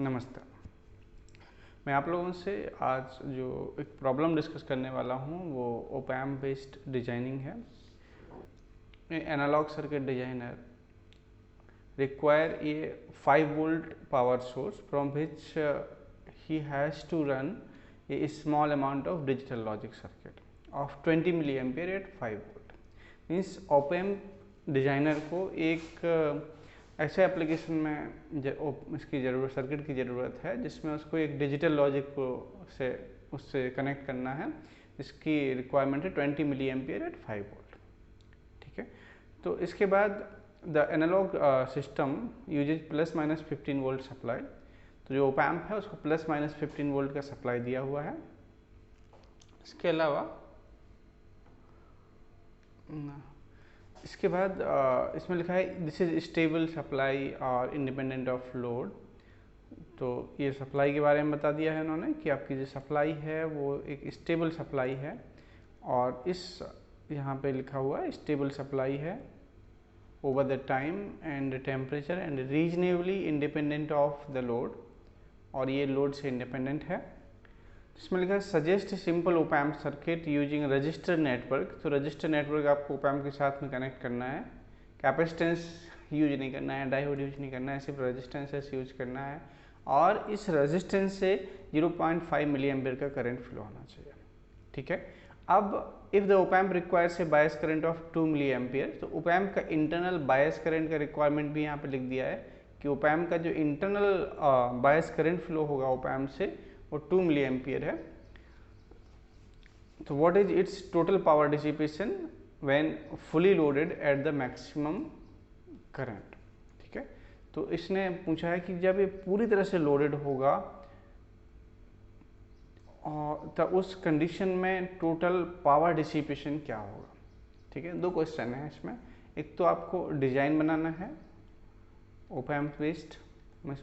नमस्ते। मैं आप लोगों से आज जो एक प्रॉब्लम डिस्कस करने वाला हूँ वो ओप एम्प बेस्ड डिजाइनिंग है। Analogue circuit designer require a 5 volt power source from which he has to run a small amount of digital logic circuit of 20 milliampere at 5 volt. Means op amp designer को एक ऐसे application में इसकी ज़रूरत circuit की ज़रूरत है जिसमें उसको एक डिजिटल लॉजिक को उससे कनेक्ट करना है। इसकी रिक्वायरमेंट है 20 मिली एम्पियर एट 5 वोल्ट। ठीक है, तो इसके बाद the analogue system uses plus minus 15 volt supply. तो जो ओप एम्प है उसको प्लस माइनस 15 वोल्ट का सप्लाई दिया हुआ है। इसके अलावा इसके बाद इसमें लिखा है दिस इज स्टेबल सप्लाई और इंडिपेंडेंट ऑफ लोड। तो ये सप्लाई के बारे में बता दिया है उन्होंने कि आपकी जो सप्लाई है वो एक स्टेबल सप्लाई है, और इस यहाँ पे लिखा हुआ है स्टेबल सप्लाई है over the time and temperature and reasonably independent of the load, और ये लोड से इंडिपेंडेंट है। इसमें लिखा है suggest simple op amp circuit using register network. तो रजिस्टर नेटवर्क आपको ओप एम्प के साथ में कनेक्ट करना है। कैपेसिटेंस यूज नहीं करना है, डायोड यूज नहीं करना है, सिर्फ रजिस्टेंसेस यूज करना है, और इस रजिस्टेंस से 0.5 मिली एम्पियर का करंट फ्लो होना चाहिए। ठीक है, अब if the op amp requires a bias current of 2 milli ampere, तो ओप एम्प का इंटरनल बायस करंट का रिक्वायरमेंट भी यहाँ पे लिख दिया है कि ओप एम्प का जो इंटरनल बायस करंट फ्लो होगा ओप एम्प से वो 2 मिली एम्पियर है। तो what is it's total power dissipation when fully loaded at the maximum current. ठीक है, तो इसने पूछा है कि जब ये पूरी तरह से लोडेड होगा तो उस कंडीशन में टोटल पावर डिसिपेशन क्या होगा। ठीक है, दो क्वेश्चन है इसमें। एक तो आपको डिजाइन बनाना है op amp based,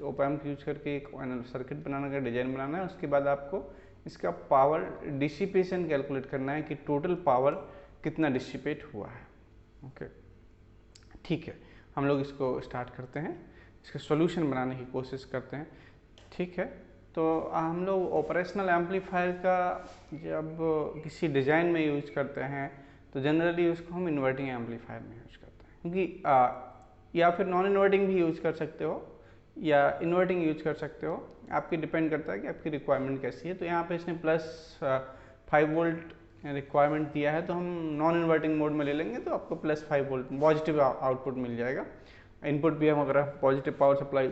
op amp use करके एक सर्किट बनाने का डिजाइन बनाना है। उसके बाद आपको इसका पावर डिसिपेशन कैलकुलेट करना है कि टोटल पावर कितना डिसिपेट हुआ है। ओके, ठीक है, हम लोग इसको स्टार्ट करते हैं, इसका सॉल्यूशन बनाने की कोशिश करते हैं। ठीक है, तो हम लोग ऑपरेशनल एम्पलीफायर का जब किसी डिज़ाइन में यूज करते हैं तो जनरली उसको हम इन्वर्टिंग एम्पलीफायर में यूज करते हैं, क्योंकि या फिर नॉन इन्वर्टिंग भी यूज कर सकते हो या इन्वर्टिंग यूज कर सकते हो, आपकी डिपेंड करता है कि आपकी रिक्वायरमेंट कैसी है। तो यहाँ पे इसने प्लस 5 वोल्ट रिक्वायरमेंट दिया है, तो हम नॉन इन्वर्टिंग मोड में ले लेंगे तो आपको प्लस 5 वोल्ट पॉजिटिव आउटपुट मिल जाएगा। इनपुट भी हम अगर पॉजिटिव पावर सप्लाई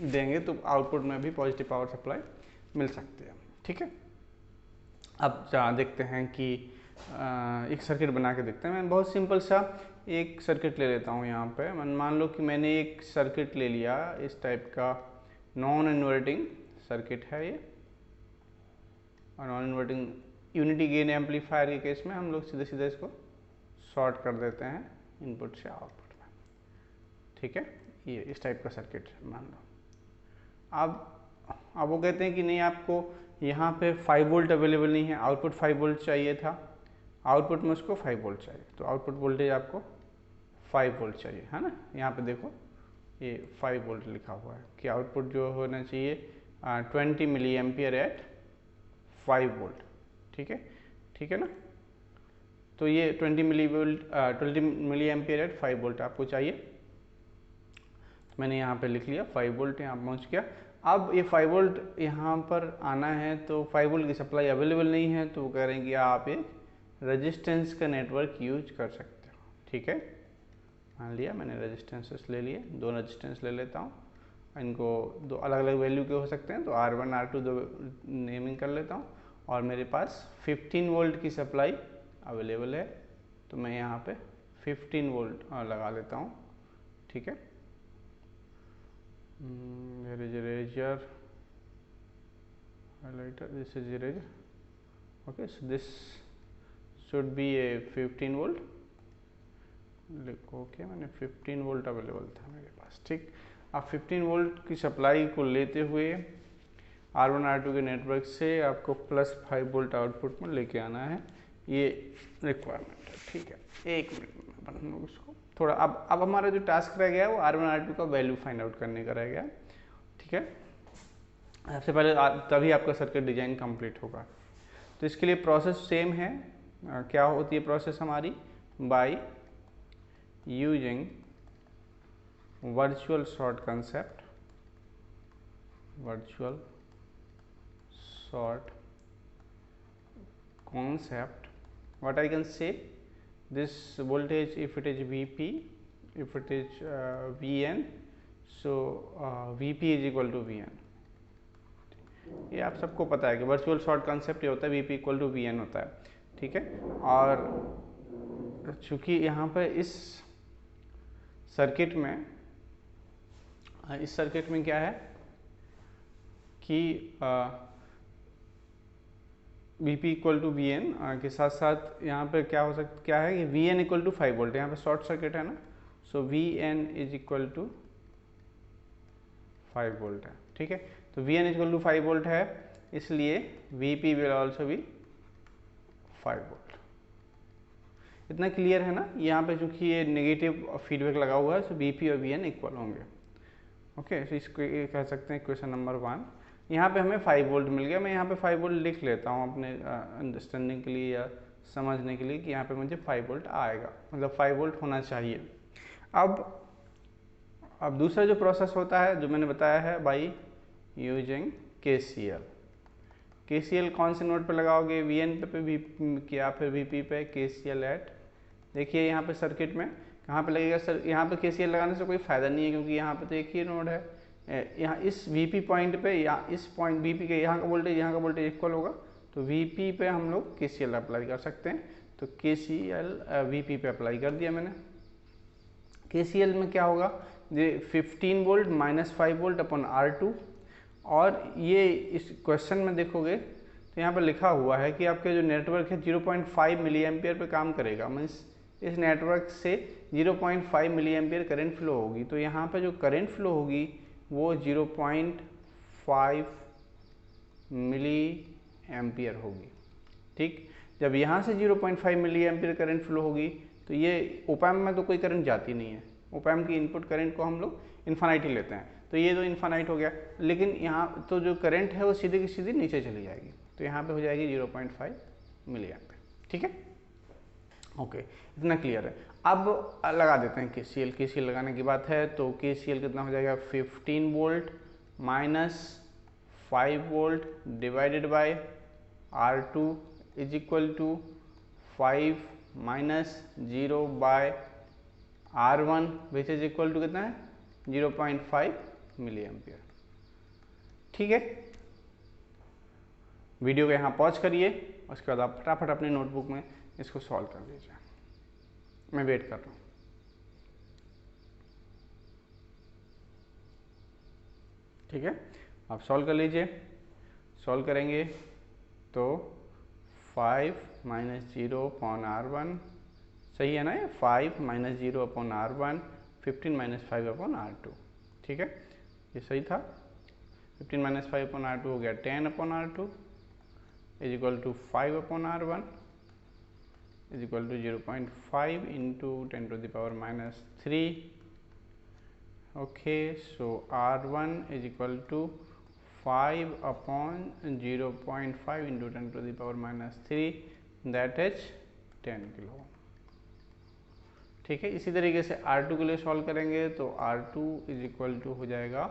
देंगे तो आउटपुट में भी पॉजिटिव पावर सप्लाई मिल सकती है। ठीक है, अब देखते हैं कि एक सर्किट बना के देखते हैं। मैं बहुत सिंपल सा एक सर्किट ले लेता हूँ। यहाँ पे मान लो कि मैंने एक सर्किट ले लिया, इस टाइप का नॉन इन्वर्टिंग सर्किट है ये, और non inverting unity gain amplifier के केस में हम लोग सीधे सीधे इसको शॉर्ट कर देते हैं इनपुट से आउटपुट में। ठीक है, ये इस टाइप का सर्किट मान लो। अब वो कहते हैं कि नहीं, आपको यहाँ पे 5 वोल्ट अवेलेबल नहीं है, आउटपुट 5 वोल्ट चाहिए था, आउटपुट में उसको 5 वोल्ट चाहिए, तो आउटपुट वोल्टेज आपको 5 वोल्ट चाहिए, है ना। यहाँ पे देखो ये 5 वोल्ट लिखा हुआ है कि आउटपुट जो होना चाहिए 20 मिली एम्पियर एट 5 वोल्ट। ठीक है, ठीक है ना। तो ये 20 मिली एम्पियर एट 5 वोल्ट आपको चाहिए। मैंने यहाँ पे लिख लिया 5 वोल्ट, यहाँ पहुँच गया। अब ये 5 वोल्ट यहाँ पर आना है, तो 5 वोल्ट की सप्लाई अवेलेबल नहीं है, तो वो कह रहे हैं कि आप एक रेजिस्टेंस का नेटवर्क यूज कर सकते हो। ठीक है, मान लिया मैंने रेजिस्टेंसेस ले लिए, 2 रेजिस्टेंस ले लेता हूँ, इनको 2 अलग अलग वैल्यू के हो सकते हैं, तो R1 R2 दो नेमिंग कर लेता हूँ, और मेरे पास 15 वोल्ट की सप्लाई अवेलेबल है, तो मैं यहाँ पे 15 वोल्ट लगा लेता हूँ। ठीक है, there is eraser highlighter, this is eraser. Okay, so this should be a 15 volt. लिखो ओके, मैंने 15 वोल्ट अवेलेबल था मेरे पास। ठीक, अब 15 वोल्ट की सप्लाई को लेते हुए R1 R2 के नेटवर्क से आपको प्लस 5 वोल्ट आउटपुट में लेके आना है, ये रिक्वायरमेंट है। ठीक है, 1 मिनट में बना लो उसको थोड़ा। अब हमारा जो टास्क रह गया है वो R1 R2 का वैल्यू फाइंड आउट करने का रह गया। ठीक है, सबसे पहले तभी आपका सर्किट डिजाइन कंप्लीट होगा। तो इसके लिए प्रोसेस सेम है। क्या होती है प्रोसेस हमारी? By using virtual short concept, virtual short concept, what I can say, this voltage, if it is Vp, if it is Vn, so Vp is equal to Vn। ये आप सबको पता है कि वर्चुअल शॉर्ट कंसेप्ट ये होता है Vp equal to Vn होता है, ठीक है। और चूंकि यहाँ पर इस सर्किट में क्या है कि Vp इक्वल टू Vn के साथ साथ यहाँ पे क्या हो सकता, क्या है कि Vn इक्वल टू 5 वोल्ट, यहाँ पे शॉर्ट सर्किट है ना, so Vn is equal to 5 volt है, ठीक है। तो Vn इक्वल टू 5 वोल्ट है, इसलिए Vp will also be 5 volt. इतना क्लियर है ना? यहाँ पे चूंकि ये नेगेटिव फीडबैक लगा हुआ है, सो Vp और Vn इक्वल होंगे। ओके, तो इसको कह सकते हैं क्वेश्चन नंबर 1। यहाँ पे हमें 5 वोल्ट मिल गया। मैं यहाँ पे 5 वोल्ट लिख लेता हूँ अपने अंडरस्टैंडिंग के लिए या समझने के लिए कि यहाँ पे मुझे 5 वोल्ट आएगा, मतलब 5 वोल्ट होना चाहिए। अब दूसरा जो प्रोसेस होता है जो मैंने बताया है बाई यूजिंग KCL। KCL कौन से नोड पे लगाओगे? Vn पे या फिर Vp पे KCL एट, देखिए यहाँ पे सर्किट में कहाँ पे लगेगा सर? यहाँ पे KCL लगाने से कोई फ़ायदा नहीं है, क्योंकि यहाँ पे तो एक ही नोड है। यहाँ इस Vp पॉइंट पे या इस पॉइंट Vp के यहाँ का वोल्टेज इक्वल होगा, तो Vp पे हम लोग KCL अप्लाई कर सकते हैं। तो KCL Vp पे अप्लाई कर दिया मैंने। KCL में क्या होगा? ये 15 volt minus 5 volt upon R2, और ये इस क्वेश्चन में देखोगे तो यहाँ पर लिखा हुआ है कि आपके जो नेटवर्क है 0.5 मिली एम्पियर पे काम करेगा, मीन्स इस नेटवर्क से 0.5 मिली एम्पियर करेंट फ्लो होगी। तो यहाँ पे जो करेंट फ्लो होगी वो 0.5 मिली एम्पियर होगी, ठीक। जब यहाँ से 0.5 मिली एम्पियर करंट फ्लो होगी तो ये ओपैम्प में तो कोई करंट जाती नहीं है, ओपैम्प की इनपुट करंट को हम लोग इन्फानाइट ही लेते हैं, तो ये तो इन्फानाइट हो गया। लेकिन यहाँ तो जो करंट है वो सीधे की सीधी नीचे चली जाएगी, तो यहाँ पे हो जाएगी 0.5 मिली एम्पियर, ठीक है। ओके, इतना क्लियर है। अब लगा देते हैं KCL। KCL लगाने की बात है तो KCL कितना हो जाएगा? 15 volt minus 5 volt divided by R2 is equal to 5 minus 0 by R1 which is equal to कितना है? 0.5 मिली एम्पियर, ठीक है। वीडियो को यहाँ पॉज करिए, उसके बाद आप फटाफट अपनी नोटबुक में इसको सॉल्व कर लीजिए। मैं वेट कर रहा हूँ। ठीक है, आप सॉल्व कर लीजिए। सॉल्व करेंगे तो 5 माइनस 0 अपॉन R1, सही है ना? ये 5 minus 0 upon R1, 15 minus 5 upon R2, ठीक है, ये सही था। 15 माइनस 5 अपॉन R2 हो गया 10 upon R2 is equal to 5 upon R1 is equal to 0.5 into 10 to the power minus 3। Okay, so R1 is equal to 5 upon 0.5 into 10 to the power minus 3, that is 10 kilo. ठीक है, इसी तरीके से R2 के लिए solve करेंगे तो R2 is equal to हो जाएगा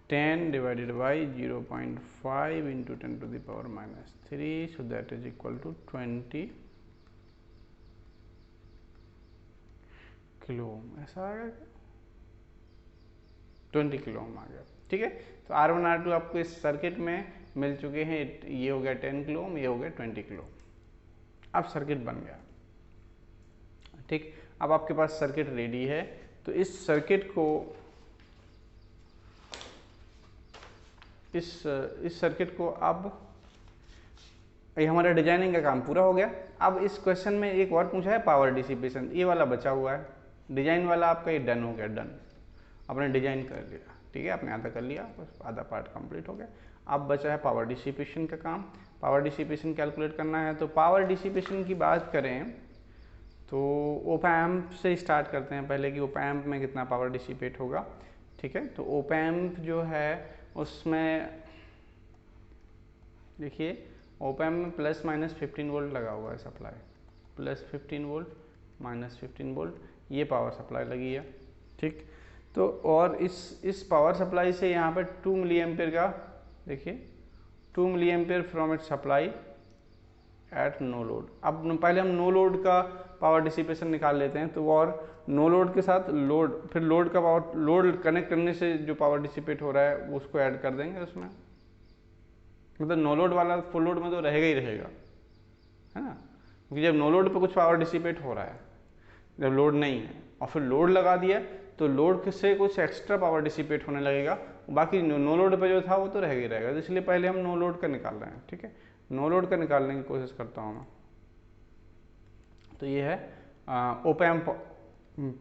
10 divided by 0.5 into 10 to the power minus 3, so that is equal to 20 kilo ohm. ऐसा आ गया, 20 किलो ओम आ गया। ठीक है, तो R1 R2 आपको इस सर्किट में मिल चुके हैं। ये हो गया 10 किलो ओम, ये हो गया 20 किलो ओम। अब सर्किट बन गया। ठीक, अब आपके पास सर्किट रेडी है, तो इस सर्किट को इस सर्किट को अब ये हमारा डिजाइनिंग का काम पूरा हो गया। अब इस क्वेश्चन में एक और पूछा है पावर डिसिपेशन, ये वाला बचा हुआ है। डिजाइन वाला आपका ये डन हो गया, डन, आपने डिजाइन कर लिया। ठीक है, आपने आधा कर लिया, बस आधा पार्ट कंप्लीट हो गया। अब बचा है पावर डिसिपेशन का काम। पावर डिसिपेशन कैलकुलेट करना है, तो पावर डिसिपेशन की बात करें तो ओपैम्प से स्टार्ट करते हैं पहले कि ओपैम्प में कितना पावर डिसिपेट होगा। ठीक है, तो ओपैम्प जो है उसमें देखिए ओप एम्प में प्लस माइनस 15 वोल्ट लगा हुआ है supply, plus 15 volt minus 15 volt, ये पावर सप्लाई लगी है, ठीक। तो और इस पावर सप्लाई से यहाँ पे 2 मिली एम्पियर का, देखिए 2 milli ampere from it supply at no load. अब पहले हम नो लोड का पावर डिसिपेशन निकाल लेते हैं, तो और नो लोड के साथ लोड, फिर लोड का पावर, लोड कनेक्ट करने से जो पावर डिसिपेट हो रहा है उसको ऐड कर देंगे उसमें। मतलब नो लोड वाला फुल लोड में तो रहेगा ही रहेगा, है ना, क्योंकि जब नो लोड पे कुछ पावर डिसिपेट हो रहा है, जब लोड नहीं है और फिर लोड लगा दिया तो लोड से कुछ एक्स्ट्रा पावर डिसिपेट होने लगेगा, बाकी नो लोड पे जो था वो तो रहेगा ही रहेगा। तो इसलिए पहले हम नो लोड का निकाल रहे हैं, ठीक है। नो लोड का निकालने की कोशिश करता हूँ मैं। तो ये है op amp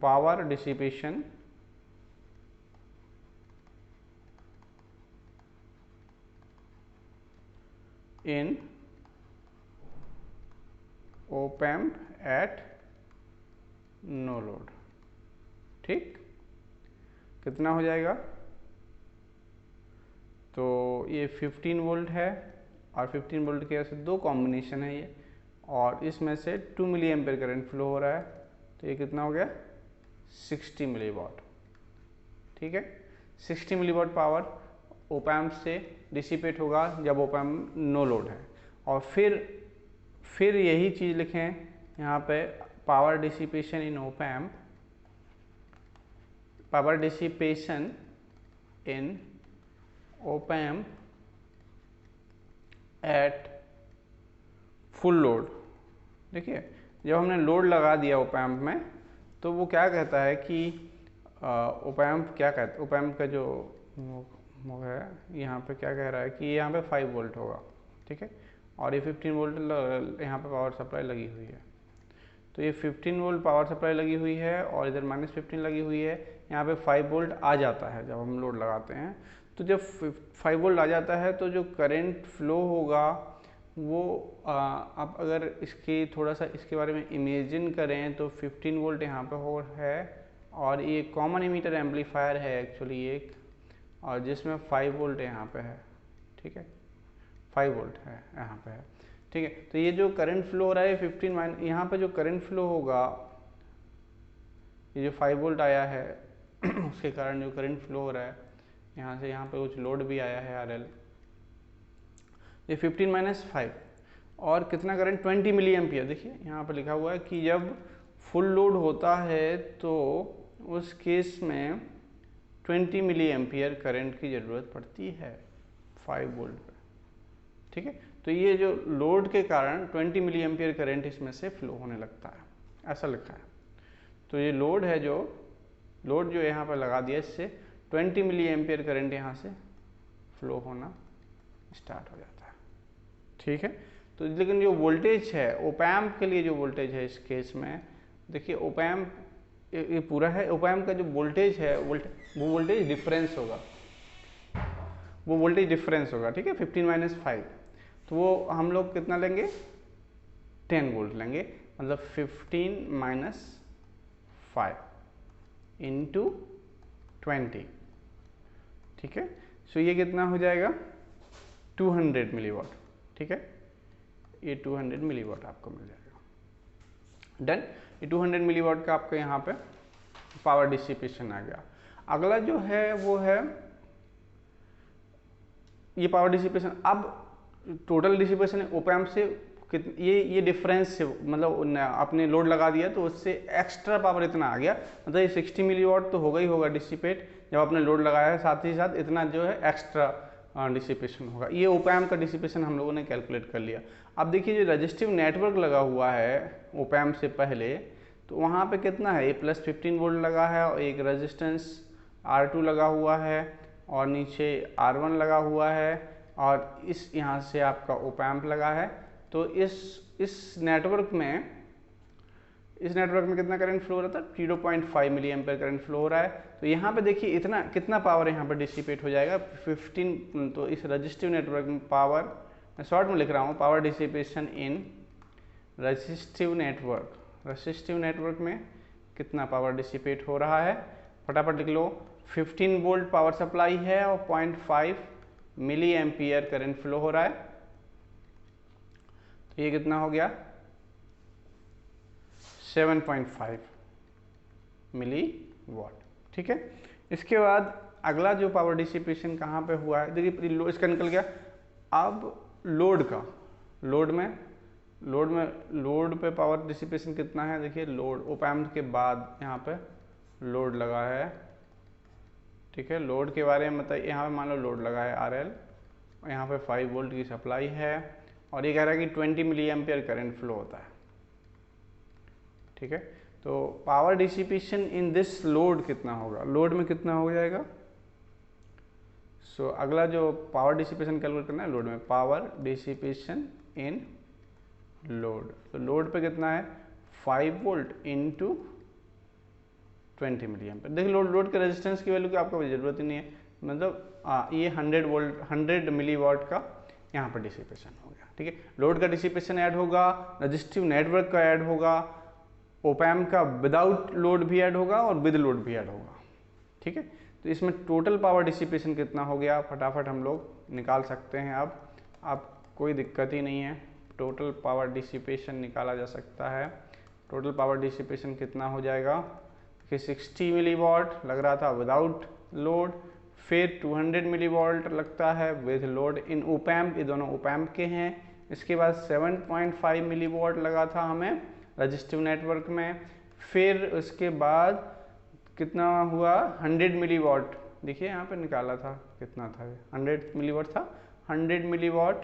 power dissipation in op amp at no load, ठीक। कितना हो जाएगा, तो ये 15 वोल्ट है और 15 वोल्ट के ऐसे दो कॉम्बिनेशन है ये, और इसमें से 2 मिली एम्पियर करंट फ्लो हो रहा है, तो ये कितना हो गया 60 मिली वॉट, ठीक है। 60 मिली वॉट पावर ओप एम्प से डिसिपेट होगा जब ओप एम्प नो लोड है। और फिर यही चीज़ लिखें यहाँ पे, power dissipation in op amp, power dissipation in op amp at full load. देखिए जब हमने लोड लगा दिया ओप एम्प में, तो वो क्या कहता है कि ओप एम्प क्या कहता है, ओप एम्प का जो वो है यहाँ पे क्या कह रहा है कि यहाँ पे 5 वोल्ट होगा, ठीक है, और ये 15 वोल्ट यहाँ पे पावर सप्लाई लगी हुई है। तो ये 15 वोल्ट पावर सप्लाई लगी हुई है और इधर -15 लगी हुई है, यहाँ पे 5 वोल्ट आ जाता है जब हम लोड लगाते हैं। तो जब 5 वोल्ट आ जाता है तो जो करंट फ्लो होगा वो आप अगर इसकी थोड़ा सा इसके बारे में इमेजिन करें तो 15 वोल्ट यहाँ पे हो है, और ये कॉमन इमीटर एम्पलीफायर है एक्चुअली एक, और जिसमें 5 वोल्ट यहाँ पे है, ठीक है, 5 वोल्ट है यहाँ पे है, ठीक है। तो ये जो करंट फ्लो हो रहा है 15 माइन, यहाँ पे जो करंट फ्लो होगा, ये जो 5 वोल्ट आया है उसके कारण जो करंट फ्लो हो रहा है यहाँ से, यहाँ पे कुछ लोड भी आया है RL, ये 15 - 5 और कितना करंट 20 मिली एम्पियर। देखिए यहाँ पे लिखा हुआ है कि जब फुल लोड होता है तो उस केस में 20 मिली एम्पियर करंट की ज़रूरत पड़ती है 5 वोल्ट पे, ठीक है। तो ये जो लोड के कारण 20 मिली एम्पियर करंट इसमें से फ्लो होने लगता है, ऐसा लिखा है। तो ये लोड है, जो लोड जो यहाँ पर लगा दिया, इससे 20 मिली एम्पियर करंट यहाँ से फ्लो होना स्टार्ट हो जाता है, ठीक है। तो लेकिन जो वोल्टेज है ओप एम्प के लिए, जो वोल्टेज है इस केस में, देखिए ओप एम्प ये पूरा है, ओप एम्प का जो वोल्टेज है वो वोल्टेज डिफरेंस होगा, वो वोल्टेज डिफरेंस होगा, ठीक है, 15 - 5। तो वो हम लोग कितना लेंगे 10 वोल्ट लेंगे, मतलब 15 - 5 इंटू 20, ठीक है। सो ये कितना हो जाएगा 200 मिली वॉट, ठीक है, ये 200 मिली वॉट आपको मिल जाएगा। डन, ये 200 मिली वॉट का आपका यहाँ पे पावर डिसिपेशन आ गया। अगला जो है वो है ये पावर डिसिपेशन। अब टोटल डिसिपेशन ओप एम्प से ये डिफरेंस से, मतलब आपने लोड लगा दिया तो उससे एक्स्ट्रा पावर इतना आ गया, मतलब ये 60 मिली वॉट तो होगा ही होगा डिसिपेट जब आपने लोड लगाया है, साथ ही साथ इतना जो है एक्स्ट्रा डिसिपेशन होगा। ये ओप एम्प का डिसिपेशन हम लोगों ने कैलकुलेट कर लिया। अब देखिए जो रजिस्टिव नेटवर्क लगा हुआ है ओप एम्प से पहले, तो वहाँ पे कितना है, ये प्लस 15 वोल्ट लगा है और एक रेजिस्टेंस R2 लगा हुआ है और नीचे R1 लगा हुआ है और इस यहाँ से आपका ओप एम्प लगा है। तो इस नेटवर्क में कितना करंट फ्लो हो रहा था, 0.5 मिली एम्पियर करंट फ्लो हो रहा है। तो यहाँ पे देखिए इतना कितना पावर यहाँ पर डिसिपेट हो जाएगा 15। तो इस रजिस्टिव नेटवर्क में पावर, मैं शॉर्ट में लिख रहा हूँ, पावर डिसिपेशन इन रजिस्टिव नेटवर्क में कितना पावर डिसिपेट हो रहा है, फटाफट लिख लो, 15 वोल्ट पावर सप्लाई है और 0.5 मिली एम्पियर करंट फ्लो हो रहा है। तो ये कितना हो गया 7.5 मिली वॉट। ठीक है, इसके बाद अगला जो पावर डिसिपेशन कहाँ पे हुआ है, देखिए इसका निकल गया। अब लोड पे पावर डिसिपेशन कितना है, देखिए लोड ओप एम्प के बाद यहाँ पे लोड लगा है। ठीक है, लोड के बारे में बताइए, यहाँ पे मान लो लोड लगा है RL और यहाँ पे 5 वोल्ट की सप्लाई है और ये कह रहा है कि 20 मिली एम्पियर करंट फ्लो होता है। ठीक है, तो power dissipation in this load कितना होगा, लोड में कितना हो जाएगा। सो अगला जो पावर डिसिपेशन कैलकुलेट करना है लोड में, पावर डिसिपेशन इन लोड। तो लोड पे कितना है 5 वोल्ट इंटू 20 मिली एम्पियर। देखिए लोड के रेजिस्टेंस की वैल्यू की आपको जरूरत ही नहीं है, मतलब ये 100 मिली वॉट का यहाँ पर डिसिपेशन हो गया। ठीक है, लोड का डिसिपेशन ऐड होगा, रजिस्टिव नेटवर्क का ऐड होगा, ओप एम्प का विदाउट लोड भी ऐड होगा और विद लोड भी ऐड होगा। ठीक है, तो इसमें टोटल पावर डिसिपेशन कितना हो गया फटाफट हम लोग निकाल सकते हैं। अब कोई दिक्कत ही नहीं है, टोटल पावर डिसिपेशन निकाला जा सकता है। टोटल पावर डिसिपेशन कितना हो जाएगा कि 60 मिली वॉट लग रहा था विदाउट लोड, फिर 200 मिली वॉट लगता है with load in op amp, ये दोनों ओप एम्प के हैं। इसके बाद 7.5 मिली वॉट लगा था हमें रजिस्टिव नेटवर्क में, फिर उसके बाद कितना हुआ 100 मिली वॉट, देखिए यहाँ पे निकाला था कितना था, 100 मिली वॉट था, 100 मिली वॉट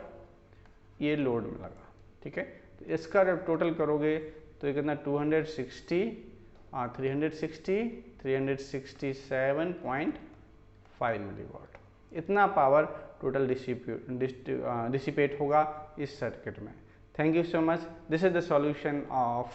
ये लोड में लगा। ठीक है, तो इसका जब टोटल करोगे तो ये कितना 367.5 मिली वॉट, इतना पावर टोटल डिसिपेट होगा इस सर्किट में। Thank you so much. This is the solution of